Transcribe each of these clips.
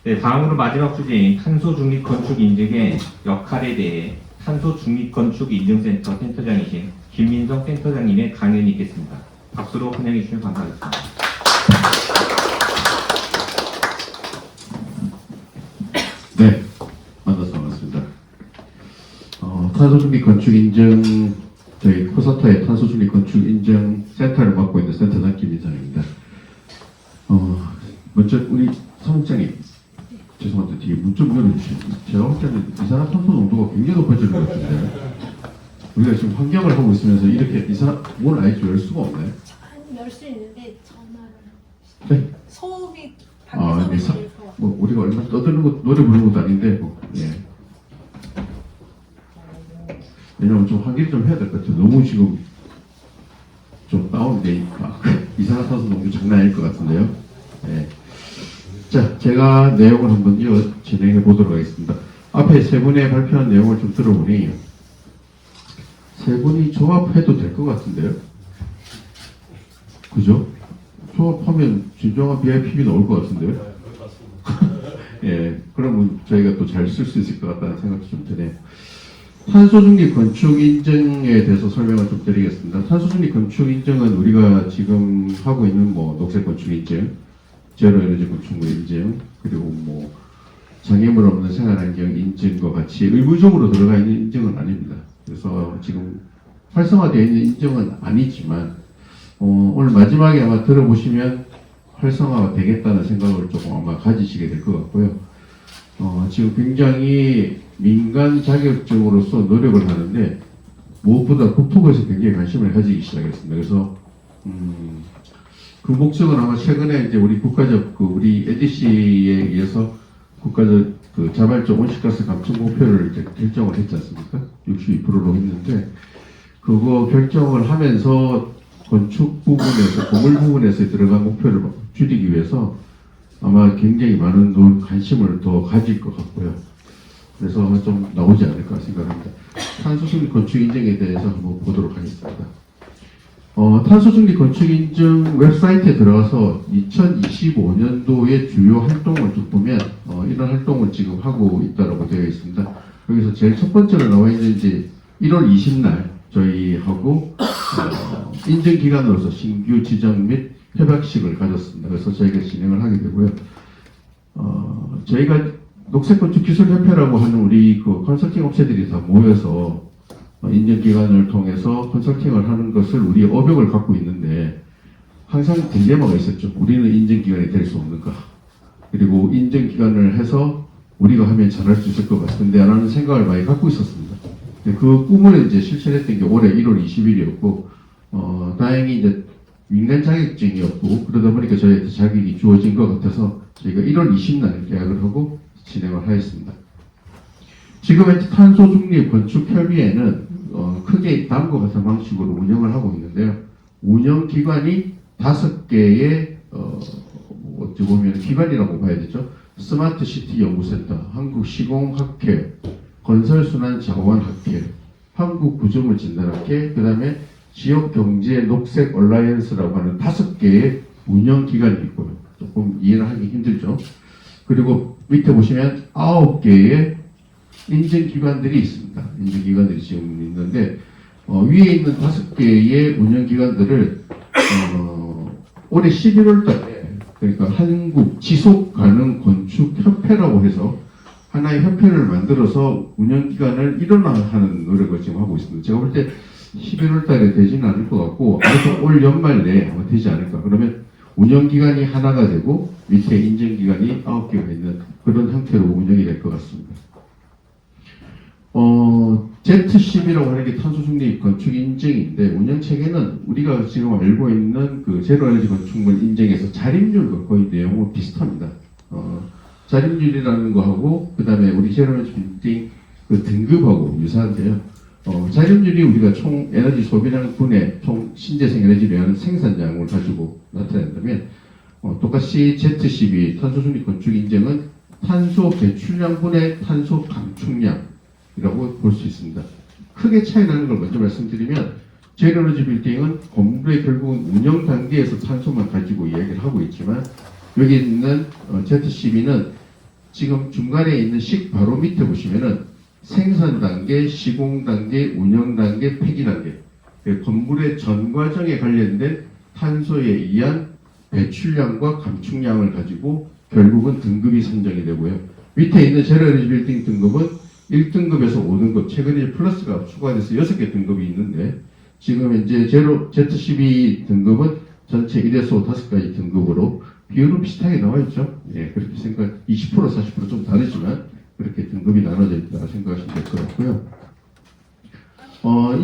네, 다음으로 마지막 주제인 탄소 중립 건축 인증의 역할에 대해 탄소 중립 건축 인증센터 센터장이신 김민성 센터장님의 강연이 있겠습니다. 박수로 환영해 주시면 감사하겠습니다. 네, 만나서 반갑습니다. 탄소중립 건축 인증, 저희 코사타의 탄소중립 건축 인증 센터를 맡고 있는 센터장 김민성입니다. 먼저 우리 사무장님, 죄송한데 뒤에 문 좀 열어주시면. 제가 볼 때는 이산화탄소 농도가 굉장히 높아지는 것 같은데 우리가 지금 환경을 하고 있으면서 이렇게 문을 아예 열 수가 없나요? 열 수 있는데 전화를 네? 소음이 네, 밖에서 뭐 우리가 얼마 떠드는 것, 노래 부르는 것도 아닌데 뭐, 예. 왜냐면 좀 환기를 좀 해야 될 것 같아요. 너무 지금 좀 다운되니까 이산화탄소 농도 장난 아닐 것 같은데요. 예. 자, 제가 내용을 한번 진행해 보도록 하겠습니다. 앞에 세 분의 발표한 내용을 좀 들어보니 세 분이 조합해도 될 것 같은데요. 그죠? 조합하면 진정한 BIPB 나올 것 같은데요. 예, 그러면 저희가 또 잘 쓸 수 있을 것 같다는 생각도 좀 드네요. 탄소중립 건축 인증에 대해서 설명을 좀 드리겠습니다. 탄소중립 건축 인증은 우리가 지금 하고 있는 뭐 녹색 건축 인증, 제로 에너지 건축물 인증, 그리고 뭐 장애물 없는 생활환경 인증과 같이 의무적으로 들어가 있는 인증은 아닙니다. 그래서 지금 활성화되어 있는 인증은 아니지만 오늘 마지막에 아마 들어보시면 활성화가 되겠다는 생각을 조금 아마 가지시게 될 것 같고요. 지금 굉장히 민간 자격증으로서 노력을 하는데 무엇보다 국토부에서 굉장히 관심을 가지기 시작했습니다. 그래서 그 목적은 아마 최근에 이제 우리 국가적 우리 NDC에 의해서 국가적 자발적 온실가스 감축 목표를 이제 결정을 했지 않습니까? 62%로 했는데 그거 결정을 하면서 건축 부분에서 건물 부분에서 들어간 목표를 줄이기 위해서 아마 굉장히 많은 관심을 더 가질 것 같고요. 그래서 아마 좀 나오지 않을까 생각합니다. 탄소중립 건축 인증에 대해서 한번 보도록 하겠습니다. 탄소중립 건축 인증 웹사이트에 들어가서 2025년도의 주요 활동을 쭉 보면 이런 활동을 지금 하고 있다고 되어 있습니다. 여기서 제일 첫 번째로 나와 있는 이제 1월 20날 저희하고 인증 기관으로서 신규 지정 및 협약식을 가졌습니다. 그래서 저희가 진행을 하게 되고요. 저희가 녹색건축기술협회라고 하는 우리 그 컨설팅 업체들이 다 모여서 인증기관을 통해서 컨설팅을 하는 것을 우리 업역을 갖고 있는데 항상 딜레마가 있었죠. 우리는 인증기관이 될 수 없는가. 그리고 인증기관을 해서 우리가 하면 잘할 수 있을 것 같은데 라는 생각을 많이 갖고 있었습니다. 그 꿈을 이제 실천했던 게 올해 1월 20일이었고 다행히 이제 민간 자격증이었고 그러다 보니까 저희한테 자격이 주어진 것 같아서 저희가 1월 20일 계약을 하고 진행을 하였습니다. 지금 현재 탄소중립 건축협의회는 크게 다음과 같은 방식으로 운영을 하고 있는데요. 운영기관이 5개의 어찌 보면 기관이라고 봐야 되죠. 스마트시티 연구센터, 한국시공학회, 건설순환자원학회, 한국구조물 진단학회, 그 다음에 지역경제 녹색 얼라이언스라고 하는 5개의 운영기관이 있고요. 조금 이해를 하기 힘들죠. 그리고 밑에 보시면 9개의 인증기관들이 있습니다. 인증기관들이 지금 있는데 위에 있는 5개의 운영기관들을 올해 11월 달에 그러니까 한국 지속가능건축협회라고 해서 하나의 협회를 만들어서 운영기관을 일원화하는 노력을 지금 하고 있습니다. 제가 볼 때 11월 달에 되지는 않을 것 같고 아무튼 올 연말 내에 아마 되지 않을까. 그러면 운영기관이 하나가 되고 밑에 인증기관이 9개가 있는 그런 형태로 운영이 될 것 같습니다. Z10이라고 하는 게 탄소중립 건축 인증인데 운영체계는 우리가 지금 알고 있는 그 제로에너지 건축물 인증에서 자립률과 거의 내용은 비슷합니다. 자립률이라는 거하고 그 다음에 우리 제로에너지 빌딩 그 등급하고 유사한데요. 자립률이 우리가 총 에너지 소비량 분의 총 신재생 에너지를 생산량을 가지고 나타낸다면 똑같이 Z12 탄소중립 건축 인증은 탄소 배출량 분의 탄소 감축량이라고 볼 수 있습니다. 크게 차이 나는 걸 먼저 말씀드리면 제로에너지 빌딩은 건물의 결국은 운영 단계에서 탄소만 가지고 이야기를 하고 있지만 여기 있는 Z12는 지금 중간에 있는 식 바로 밑에 보시면은 생산 단계, 시공 단계, 운영 단계, 폐기 단계. 건물의 전 과정에 관련된 탄소에 의한 배출량과 감축량을 가지고 결국은 등급이 선정이 되고요. 밑에 있는 제로 에너지 빌딩 등급은 1등급에서 5등급, 최근에 플러스가 추가돼서 6개 등급이 있는데, 지금 이제 제로 Z12 등급은 전체 1에서 5가지 등급으로 비율은 비슷하게 나와 있죠. 예, 그렇게 20%, 40%좀 다르지만 그렇게 등급이 나눠져 있다 생각하시면 될 것 같고요.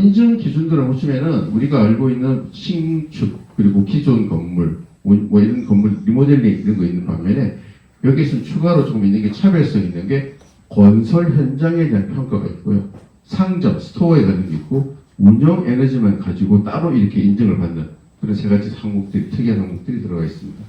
인증 기준들을 보시면은 우리가 알고 있는 신축 그리고 기존 건물 뭐 이런 건물 리모델링 이런 거 있는 반면에 여기서 추가로 조금 있는 게 차별성 있는 게 건설 현장에 대한 평가가 있고요. 상점, 스토어에 가는 게 있고 운영 에너지만 가지고 따로 이렇게 인증을 받는 그런 세 가지 항목들이 특이한 항목들이 들어가 있습니다.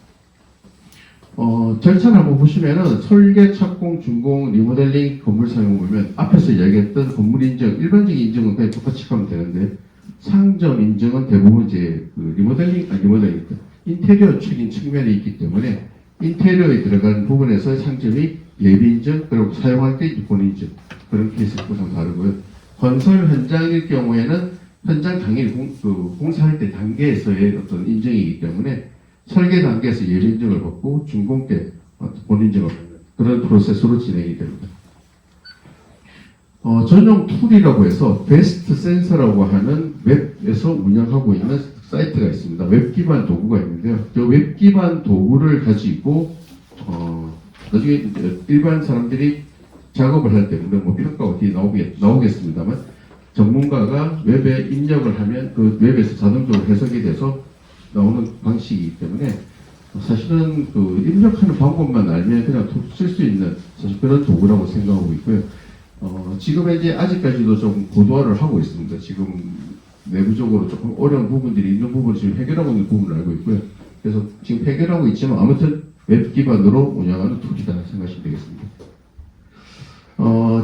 절차를 한번 보시면은 설계, 착공, 준공, 리모델링, 건물 사용 보면 앞에서 이야기했던 건물 인증, 일반적인 인증은 그냥 똑같이 하면 되는데 상점 인증은 대부분 이제 그 리모델링, 인테리어 축인 측면에 있기 때문에 인테리어에 들어가는 부분에서 상점이 예비 인증, 그리고 사용할 때 본 인증 그런 케이스가 좀 다르고요. 건설 현장일 경우에는 현장 당일 공사할 때 단계에서의 어떤 인증이기 때문에 설계 단계에서 예비 인증을 받고 준공 때 본 인증을 받는 그런 프로세스로 진행이 됩니다. 전용 툴이라고 해서 베스트 센서라고 하는 웹에서 운영하고 있는 사이트가 있습니다. 웹 기반 도구가 있는데요. 이 웹 기반 도구를 가지고 나중에 일반 사람들이 작업을 할 때 물론 뭐 평가 어떻게 나오겠습니다만 전문가가 웹에 입력을 하면 그 웹에서 자동적으로 해석이 돼서 나오는 방식이기 때문에 사실은 그 입력하는 방법만 알면 그냥 쓸 수 있는 사실 그런 도구라고 생각하고 있고요. 지금 이제 아직까지도 좀 고도화를 하고 있습니다. 지금 내부적으로 조금 어려운 부분들이 있는 부분을 지금 해결하고 있는 부분을 알고 있고요. 그래서 지금 해결하고 있지만 아무튼 웹 기반으로 운영하는 툴이다 생각하시면 되겠습니다.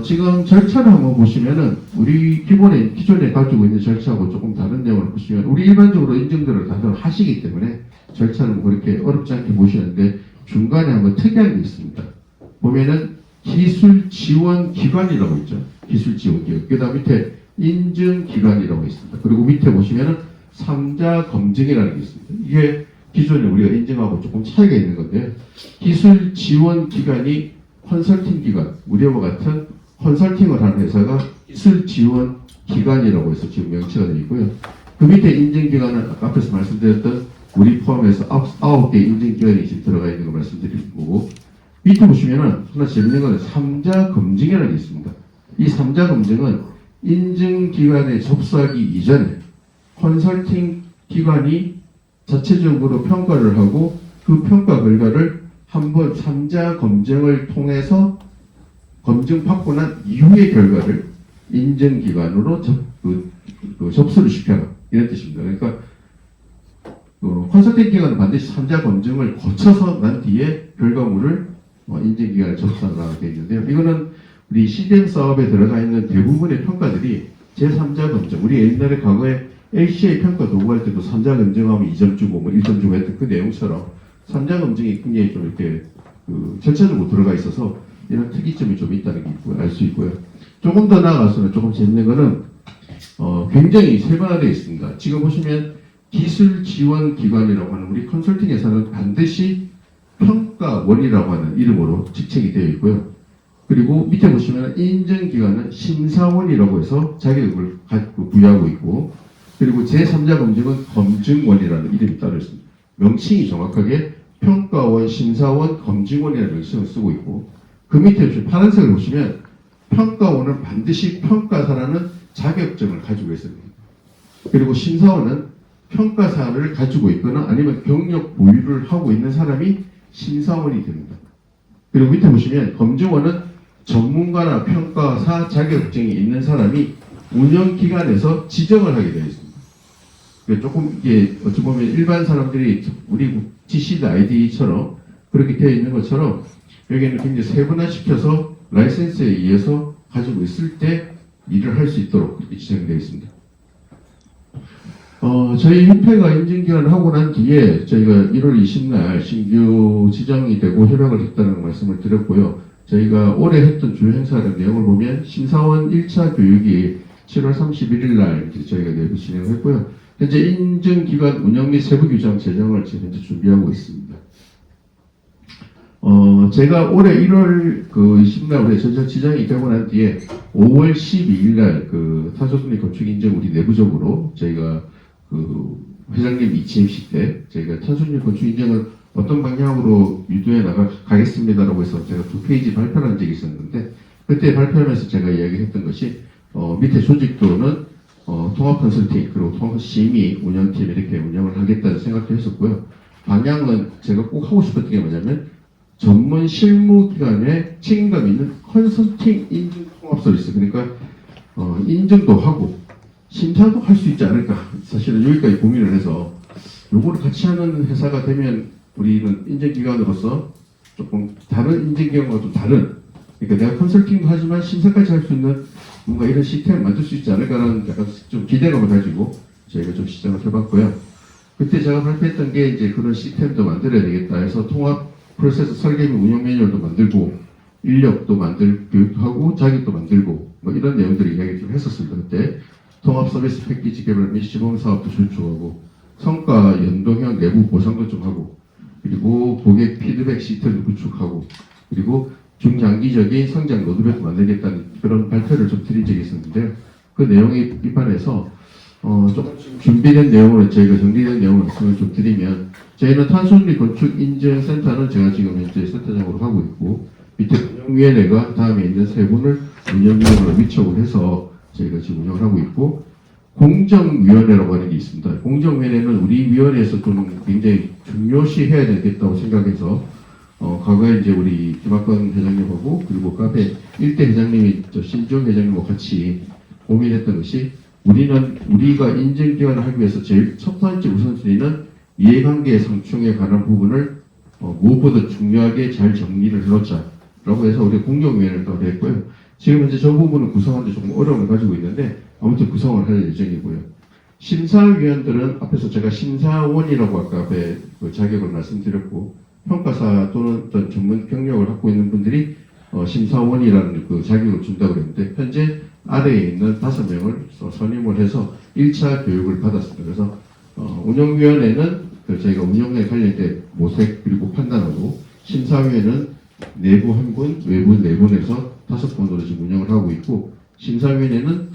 지금 절차를 한번 보시면은 우리 기존에 가지고 있는 절차하고 조금 다른 내용을 보시면 우리 일반적으로 인증들을 다들 하시기 때문에 절차는 그렇게 어렵지 않게 보시는데 중간에 한번 특이한 게 있습니다. 보면은 기술 지원 기관이라고 있죠. 기술 지원 기관. 그 다음 밑에 인증 기관이라고 있습니다. 그리고 밑에 보시면은 3자 검증이라는 게 있습니다. 이게 기존에 우리가 인증하고 조금 차이가 있는 건데 기술 지원 기관이 컨설팅 기관, 우리와 같은 컨설팅을 하는 회사가 기술 지원 기관이라고 해서 지금 명체가 되어 있고요. 그 밑에 인증 기관은 앞에서 말씀드렸던 우리 포함해서 9개 인증 기관이 지금 들어가 있는 거 말씀드릴 거고 밑에 보시면은 하나 재밌는 건 3자 검증이라는 게 있습니다. 이 3자 검증은 인증 기관에 접수하기 이전에 컨설팅 기관이 자체적으로 평가를 하고 그 평가 결과를 한번 3자 검증을 통해서 검증받고 난 이후의 결과를 인증기관으로 접수를 시켜라. 이런 뜻입니다. 그러니까 컨설팅 기관은 반드시 3자 검증을 거쳐서 난 뒤에 결과물을 인증기관에 접수하라고 되어 있는데요. 이거는 우리 CDM 사업에 들어가 있는 대부분의 평가들이 제3자 검증, 우리 옛날에 과거에 LCA 평가 도구할 때도 3자 검증하면 2점 주고 뭐 1점 주고 했던 그 내용처럼 3자 검증이 굉장히 좀 이렇게 절차적으로 들어가 있어서 이런 특이점이 좀 있다는 게 알 수 있고요. 조금 더 나아가서는 조금 재밌는 거는 굉장히 세분화되어 있습니다. 지금 보시면 기술 지원 기관이라고 하는 우리 컨설팅 회사는 반드시 평가원이라고 하는 이름으로 직책이 되어 있고요. 그리고 밑에 보시면 인증기관은 심사원이라고 해서 자격을 부여하고 있고 그리고 제3자 검증은 검증원이라는 이름이 따로 있습니다. 명칭이 정확하게 평가원, 심사원, 검증원이라는 명칭을 쓰고 있고 그 밑에 파란색을 보시면 평가원은 반드시 평가사라는 자격증을 가지고 있어야 됩니다. 그리고 심사원은 평가사를 가지고 있거나 아니면 경력 보유를 하고 있는 사람이 심사원이 됩니다. 그리고 밑에 보시면 검증원은 전문가나 평가사 자격증이 있는 사람이 운영기관에서 지정을 하게 되어 있습니다. 조금 이게 어찌 보면 일반 사람들이 우리 GCD ID처럼 그렇게 되어 있는 것처럼 여기는 굉장히 세분화시켜서 라이센스에 의해서 가지고 있을 때 일을 할 수 있도록 이렇게 지정되어 있습니다. 저희 협회가 인증기관을 하고 난 뒤에 저희가 1월 20날 신규 지정이 되고 협약을 했다는 말씀을 드렸고요. 저희가 올해 했던 주요 행사의 내용을 보면 심사원 1차 교육이 7월 31일 날 이제 저희가 내부 진행을 했고요. 현재 인증기관 운영 및 세부 규정 제정을 지금 현재 준비하고 있습니다. 제가 올해 1월 그 20날 우리 전적 지정이 되고 난 뒤에 5월 12일 날 그 탄소중립 건축 인증 우리 내부적으로 저희가 그 회장님 이치임식 때 저희가 탄소중립 건축 인증을 어떤 방향으로 유도해 나가겠습니다라고 해서 제가 2페이지 발표를 한 적이 있었는데 그때 발표하면서 제가 이야기했던 것이 밑에 조직도는 통합 컨설팅 그리고 통합 심의 운영팀 이렇게 운영을 하겠다는 생각도 했었고요. 방향은 제가 꼭 하고 싶었던 게 뭐냐면 전문 실무기관에 책임감 있는 컨설팅 인증 통합 서비스 그러니까 인증도 하고 심사도 할 수 있지 않을까 사실은 여기까지 고민을 해서 요거를 같이 하는 회사가 되면 우리는 인증기관으로서 조금 다른 인증기관과 좀 다른 그러니까 내가 컨설팅도 하지만 심사까지 할 수 있는 뭔가 이런 시스템을 만들 수 있지 않을까라는 약간 좀 기대감을 가지고 저희가 좀 시작을 해봤고요. 그때 제가 발표했던 게 이제 그런 시스템도 만들어야 되겠다 해서 통합 프로세스 설계 및 운영 매뉴얼도 만들고 인력도 교육도 하고 자격도 만들고 뭐 이런 내용들을 이야기 좀 했었습니다. 그때 통합 서비스 패키지 개발 및 시범 사업도 출축하고 성과 연동형 내부 보상도 좀 하고 그리고 고객 피드백 시스템도 구축하고 그리고 중장기적인 성장 로드맵도 만들겠다는 그런 발표를 좀 드린 적이 있었는데요. 그 내용에 입안해서 조금 준비된 내용으로 저희가 정리된 내용을 말씀을 좀 드리면 저희는 탄소중립 건축 인증센터는 제가 지금 현재 센터장으로 하고 있고 밑에 운영위원회가 다음에 있는 세 분을 운영위원으로 위촉을 해서 저희가 지금 운영을 하고 있고 공정위원회라고 하는 게 있습니다. 공정위원회는 우리 위원회에서 좀 굉장히 중요시해야 되겠다고 생각해서 과거에 이제 우리 김학건 회장님하고 그리고 그 앞에 일대 회장님이 신종 회장님과 같이 고민했던 것이 우리가 인증기관을 하기 위해서 제일 첫 번째 우선순위는 이해관계 상충에 관한 부분을 무엇보다 중요하게 잘 정리를 해놓자라고 해서 우리 공정위원회를 또 했고요. 지금 현재 저 부분은 구성하는데 조금 어려움을 가지고 있는데 아무튼 구성을 할 예정이고요. 심사위원들은 앞에서 제가 심사원이라고 아까 앞에 그 자격을 말씀드렸고 평가사 또는 어떤 전문 경력을 갖고 있는 분들이 심사원이라는 그 자격을 준다고 그랬는데 현재 아래에 있는 5명을 선임을 해서 1차 교육을 받았습니다. 그래서 운영위원회는 저희가 운영에 관련된 모색 그리고 판단하고 심사위원회는 내부 1분, 외부 4분에서 5분으로 지금 운영을 하고 있고 심사위원회는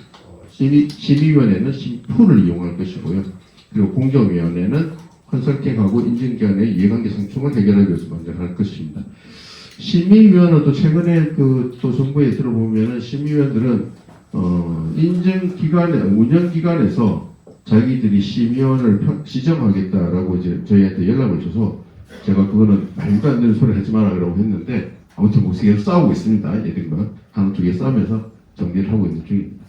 심의위원회는 심표를 이용할 것이고요. 그리고 공정위원회는 컨설팅하고 인증기관의 이해관계 상충을 해결하기 위해서 만들어갈 것입니다. 심의위원회도 최근에 또 정부에 들어보면은 심의위원들은 인증기관에 운영기관에서 자기들이 심의원을 지정하겠다라고 이제 저희한테 연락을 줘서 제가 그거는 말도 안 되는 소리 하지 마라고 했는데 아무튼 뭐 계속 싸우고 있습니다. 얘들과 하나 두 개 싸우면서 정리를 하고 있는 중입니다.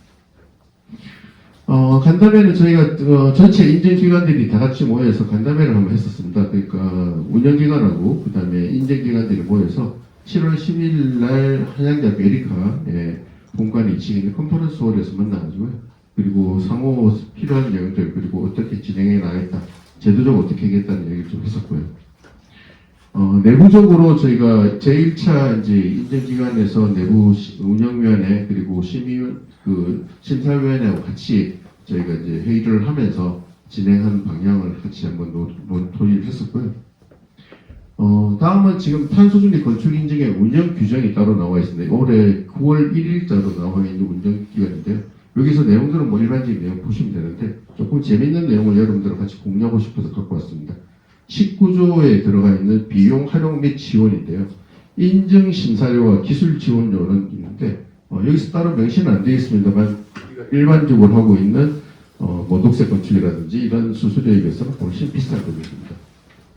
간담회는 저희가 전체 인증기관들이 다 같이 모여서 간담회를 한번 했었습니다. 그러니까 운영기관하고 그 다음에 인증기관들이 모여서 7월 10일 날 한양대학교 에리카 본관이 지금 컨퍼런스 홀에서 만나가지고요. 그리고 상호 필요한 내용들 그리고 어떻게 진행해 나가겠다 제도적으로 어떻게 하겠다는 얘기를 좀 했었고요. 내부적으로 저희가 제1차 이제 인증기관에서 내부 운영위원회 그리고 심사위원회하고 같이 저희가 이제 회의를 하면서 진행하는 방향을 같이 한번 논의를 했었고요. 다음은 지금 탄소중립 건축인증의 운영 규정이 따로 나와 있습니다. 올해 9월 1일자로 나와 있는 운영기관인데요. 여기서 내용들은 뭐 일반적인 내용 보시면 되는데 조금 재밌는 내용을 여러분들과 같이 공유하고 싶어서 갖고 왔습니다. 19조에 들어가 있는 비용 활용 및 지원인데요. 인증 심사료와 기술 지원료는 있는데 여기서 따로 명시는 안 되어 있습니다만 일반적으로 하고 있는 뭐 녹색 건축이라든지 이런 수수료에 비해서는 훨씬 비싼 금액입니다.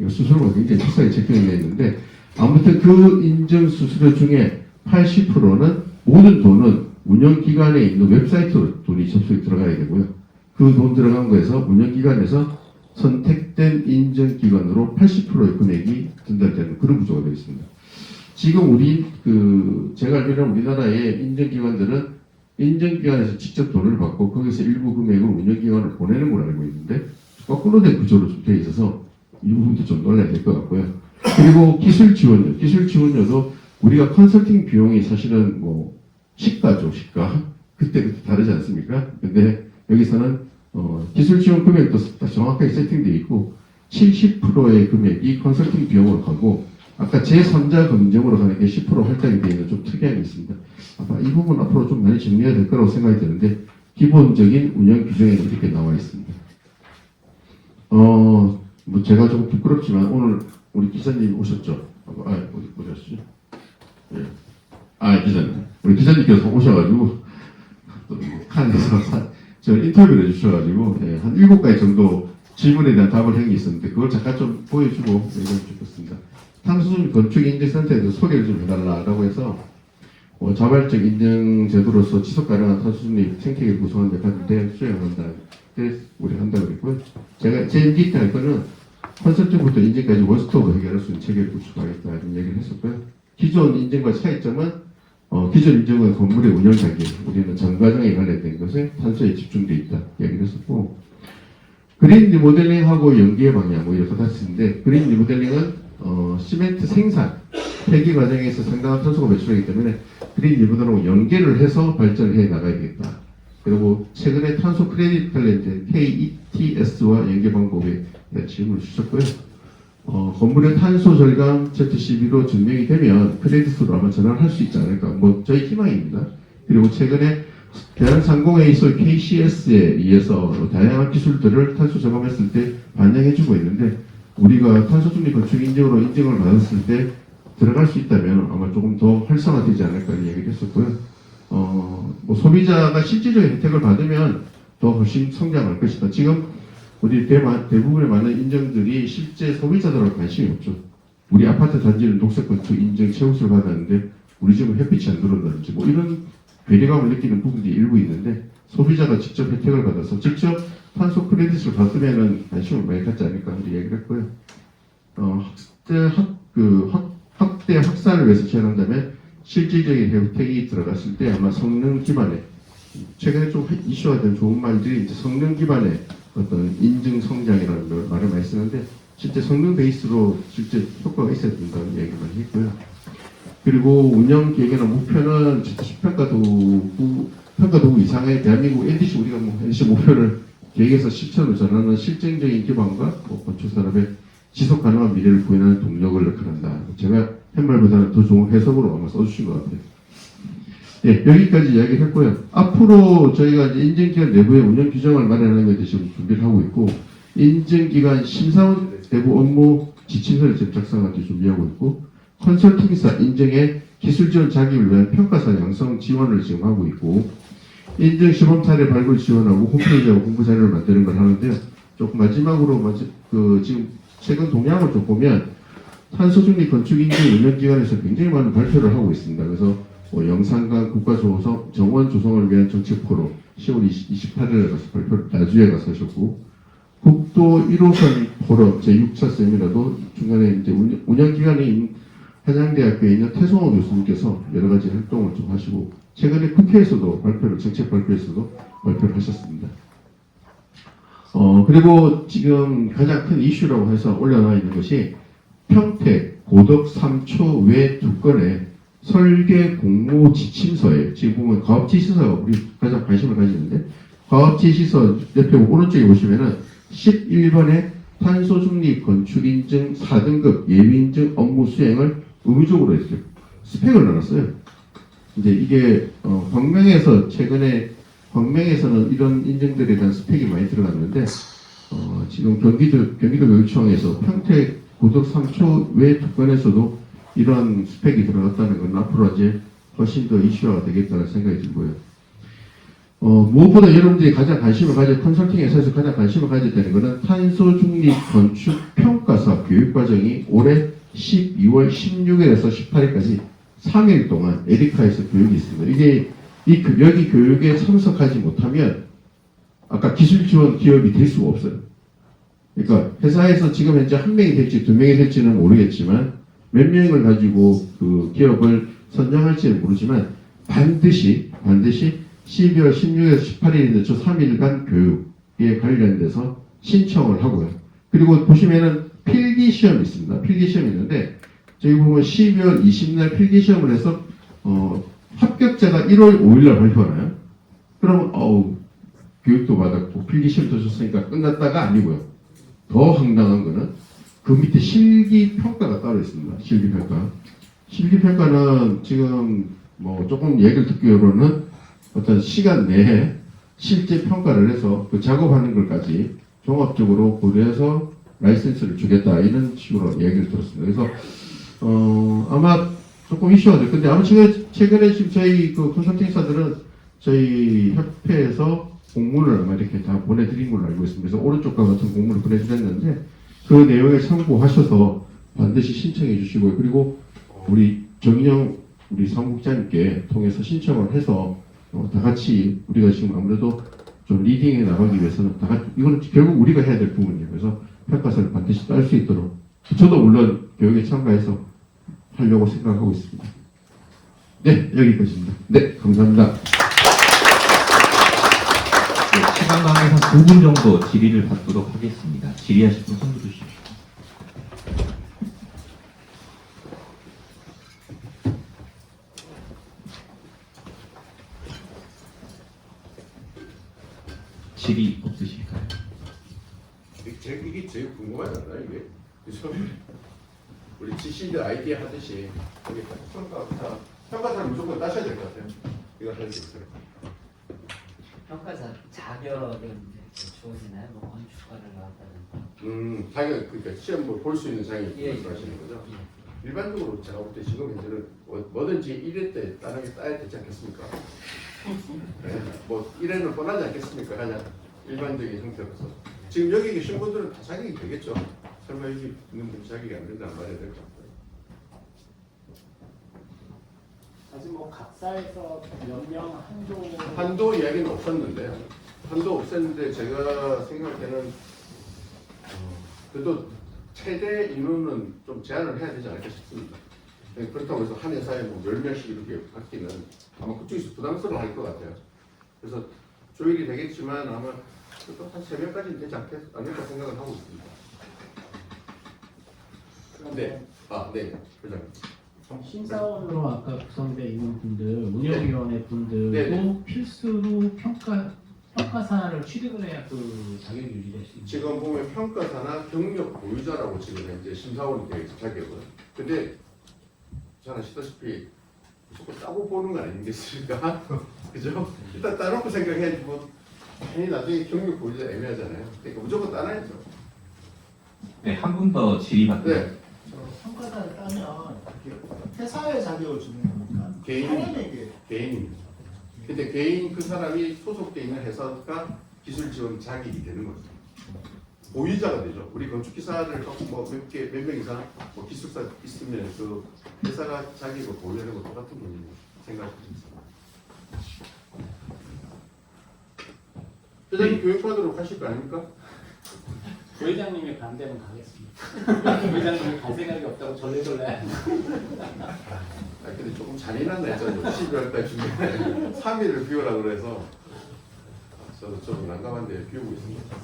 이 수수료가 굉장히 비싸게 책정되어 있는데 아무튼 그 인증 수수료 중에 80%는 모든 돈은 운영기관에 있는 웹사이트로 돈이 접속이 들어가야 되고요. 그 돈 들어간 거에서 운영기관에서 선택된 인증기관으로 80%의 금액이 전달되는 그런 구조가 되어 있습니다. 지금 제가 알기로는 우리나라의 인증기관들은 인증기관에서 직접 돈을 받고 거기서 일부 금액을 운영기관을 보내는 걸 알고 있는데 거꾸로 된 구조로 좀 되어 있어서 이 부분도 좀 놀라야 될 것 같고요. 그리고 기술 지원료도 우리가 컨설팅 비용이 사실은 뭐 시가죠, 시가. 그때 다르지 않습니까? 근데 여기서는 기술 지원 금액도 정확하게 세팅되어 있고 70%의 금액이 컨설팅 비용으로 가고 아까 제3자 검증으로 가는 게 10% 할당이 되어 있는 좀 특이한 게 있습니다. 아마 이 부분 앞으로 좀 많이 정리해야 될 거라고 생각이 드는데 기본적인 운영 규정에 이렇게 나와 있습니다. 뭐 제가 좀 부끄럽지만 오늘 우리 기사님 오셨죠? 어디 오셨죠? 예. 기사님. 우리 기자님께서 오셔가지고 또 칸에서 저를 인터뷰를 해주셔가지고 한 7가지 정도 질문에 대한 답을 한 게 있었는데 그걸 잠깐 좀 보여주고 얘기하면 좋겠습니다. 탄소중립 건축 인증센터에 대해서 소개를 좀 해달라고 해서 자발적 인증 제도로서 지속 가능한 탄소중립 생태계를 구성하는 데 같은데 수행을 한다. 우리 한다고 그랬고요. 제가 제 임기 때 할 거는 컨설팅부터 인증까지 원스톱으로 해결할 수 있는 체계를 구축하겠다 이런 얘기를 했었고요. 기존 인증과 차이점은 기존 인증은 건물의 운영 단계, 우리는 전 과정에 관련된 것에 탄소에 집중되어 있다 얘기를 했었고, 그린 리모델링하고 연계의 방향 뭐 이렇게 다스는데, 그린 리모델링은 시멘트 생산 폐기 과정에서 상당한 탄소가 배출하기 때문에 그린 리모델링하고 연계를 해서 발전을 해 나가야겠다. 그리고 최근에 탄소 크레딧 관련된 KETS와 연계 방법에 대한 질문을 주셨고요. 건물의 탄소 절감 ZCB로 증명이 되면 크레딧으로 아마 전환을 할 수 있지 않을까. 뭐 저희 희망입니다. 그리고 최근에 대한상공회의 소위 KCS에 의해서 다양한 기술들을 탄소 저감했을 때 반영해주고 있는데, 우리가 탄소 중립 건축 인증으로 인증을 받았을 때 들어갈 수 있다면 아마 조금 더 활성화되지 않을까 얘기를 했었고요. 뭐 소비자가 실질적인 혜택을 받으면 더 훨씬 성장할 것이다. 지금 우리 대부분의 많은 인증들이 실제 소비자들하고 관심이 없죠. 우리 아파트 단지는 녹색 건축 인증 최우수를 받았는데 우리 집은 햇빛이 안 들어온다든지 뭐 이런 괴리감을 느끼는 부분들이 일부 있는데, 소비자가 직접 혜택을 받아서 직접 탄소 크레딧을 받으면은 관심을 많이 갖지 않을까 하는 얘기를 했고요. 학대 학살을 위해서 제한한다면 실질적인 혜택이 들어갔을 때 아마 성능 기반의, 최근에 좀 이슈가 된 좋은 말들이 이제 성능 기반의 어떤 인증 성장이라는 말을 많이 쓰는데, 실제 성능 베이스로 실제 효과가 있어야 된다는 얘기를 많이 했고요. 그리고 운영 계획이나 목표는 평가 도구 이상의 대한민국 NDC, 우리가 뭐 NDC 목표를 계획에서 실천으로 전하는 실증적인 기반과 건축 산업의 지속 가능한 미래를 구현하는 동력을 나타낸다. 제가 한 말보다는 더 좋은 해석으로 아마 써주신 것 같아요. 네, 여기까지 이야기를 했고요. 앞으로 저희가 이제 인증기관 내부의 운영 규정을 마련하는 것에 대해서 지금 준비를 하고 있고, 인증기관 심사원 내부 업무 지침서를 지금 작성하기 준비하고 있고, 컨설팅사 인증의 기술 지원 자격을 위한 평가사 양성 지원을 지금 하고 있고, 인증 시범 사례 발굴 지원하고 홈페이지하고 공부 자료를 만드는 걸 하는데요. 조금 마지막으로 지금 최근 동향을 좀 보면 탄소중립 건축 인증 운영기관에서 굉장히 많은 발표를 하고 있습니다. 그래서 영산강 국가조성 정원 조성을 위한 정책 포럼 10월 28일에 가서 발표를 나주에 가서 하셨고, 국도 1호선 포럼 제6차 세미나도 중간에 이제 운영기관인 한양대학교에 있는 태성호 교수님께서 여러 가지 활동을 좀 하시고, 최근에 국회에서도 정책 발표에서도 발표를 하셨습니다. 그리고 지금 가장 큰 이슈라고 해서 올려놔 있는 것이 평택 고덕 3초 외 2건의 설계 공모 지침서에, 지금 보면 가업지시서 우리 가장 관심을 가지는데, 가업지시서 옆에 오른쪽에 보시면은 11번의 탄소중립 건축인증 4등급 예비인증 업무 수행을 의무적으로 이렇게 스펙을 넣었어요. 이제 이게 광명에서 최근에 광명에서는 이런 인증들에 대한 스펙이 많이 들어갔는데, 지금 경기도교육청에서 평택 고덕 3초 외 2건에서도 이러한 스펙이 들어갔다는 건 앞으로 이제 훨씬 더 이슈화가 되겠다는 생각이 들고요. 무엇보다 여러분들이 가장 관심을 컨설팅 회사에서 가장 관심을 가졌다는 것은 탄소 중립 건축 평가사 교육 과정이 올해 12월 16일에서 18일까지 3일 동안 에리카에서 교육이 있습니다. 이게 여기 교육에 참석하지 못하면 아까 기술 지원 기업이 될 수가 없어요. 그러니까 회사에서 지금 현재 1명이 될지 2명이 될지는 모르겠지만 몇 명을 가지고 그 기업을 선정할지는 모르지만 반드시 12월 16일에서 18일인데 저 3일간 교육에 관련돼서 신청을 하고요. 그리고 보시면은 필기시험이 있습니다. 필기시험이 있는데 저기 보면 12월 20일 필기 시험을 해서 합격자가 1월 5일날 발표하나요? 그러면 교육도 받았고 필기 시험도 줬으니까 끝났다가 아니고요. 더 황당한 거는 그 밑에 실기 평가가 따로 있습니다. 실기 평가. 실기 평가는 지금 뭐 조금 얘기를 듣기로는 어떤 시간 내에 실제 평가를 해서 그 작업하는 것까지 종합적으로 고려해서 라이센스를 주겠다 이런 식으로 얘기를 들었습니다. 그래서 아마 조금 이슈가 될 건데 아마 최근에 지금 저희 그 컨설팅사들은 저희 협회에서 공문을 아마 이렇게 다 보내드린 걸로 알고 있습니다. 그래서 오른쪽과 같은 공문을 보내드렸는데 그 내용에 참고하셔서 반드시 신청해 주시고요. 그리고 우리 정인영 우리 사무국장님께 통해서 신청을 해서 다 같이 우리가 지금 아무래도 좀 리딩해 나가기 위해서는 다 같이 이거는 결국 우리가 해야 될 부분이에요. 그래서 평가서를 반드시 딸 수 있도록 저도 물론 교육에 참가해서 하려고 생각하고 있습니다. 네, 여기까지입니다. 네, 감사합니다. 네, 시간 관계상 9분 정도 질의를 받도록 하겠습니다. 질의하실 분 손 들으십시오. 질의 없으실까요? 이게 제일 궁금하지 않나요, 이게? 그래서 우리 GCD 아이디 하듯이 여기 평가사를 무조건 따셔야 될 것 같아요. 이거 할 수 있어요. 평가사 자격은 이제 주어지나요? 뭐 건축가를 나왔다든가. 자격 그러니까 시험 볼 수 있는 자격이 예, 말씀하시는 거죠? 예. 일반적으로 제가 볼 때 지금 현재는 뭐든지 1회 때 다른 게 따야 되지 않겠습니까? 네, 뭐 1회는 뻔하지 않겠습니까? 그냥 일반적인 형태로서 지금 여기 계신 분들은 다 자격이 되겠죠? 설마 여기 있는 분 자격이 안 된다는 말이 될 것 같아요. 아직 뭐 각사에서 몇 명 한도 이야기는 없었는데 한도 없었는데 제가 생각할 때는 그래도 최대 인원은 좀 제한을 해야 되지 않을까 싶습니다. 그렇다고 해서 한 회사에 뭐 10명씩 이렇게 받기는 아마 그쪽에서 부담스러워 할 것 같아요. 그래서 조율이 되겠지만 아마 그래도 한 3명까지는 되지 않을까 생각을 하고 있습니다. 네. 네. 회장님. 심사원으로 아까 구성되어 있는 분들, 운영위원회 분들도 네. 필수로 평가사를 취득을 해야 그 자격이 유지될 수 있는. 지금 보면 평가사나 경력 보유자라고 지금 현재 심사원이 되어 있죠, 자격은. 근데 잘 아시다시피 무조건 따고 보는 건 아니겠습니까? 그죠? 일단 따놓고 생각해야지 뭐 괜히 나중에 경력 보유자 애매하잖아요. 그러니까 무조건 따놔야죠. 네, 한 분 더 질의 받도록 네. 평가사를 따면 회사의 자격을 주는 겁니까? 개인. 사람에게 개인입니다. 근데 개인 그 사람이 소속되어 있는 회사가 기술 지원 자격이 되는 거죠. 보유자가 되죠. 우리 건축기사를 몇 명 이상 기술사 있으면 그 회사가 자격을 보유하는 것 똑같은 분이라고 생각합니다. 회장님 교육받으러 가실 거 아닙니까? 부회장님이 반대는 가겠습니다. 부회장님이 갈 생각이 없다고 절레절레. 근데 조금 잔인한 날짜죠. 12월 달 중에 3일을 비우라고 그래서 저도 좀 난감한데 비우고 있습니다.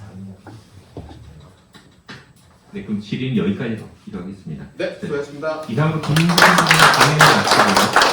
네, 그럼 질의는 여기까지 하도록 하겠습니다. 네, 수고하셨습니다. 이상으로 김민정 선생님의 강연을 마치고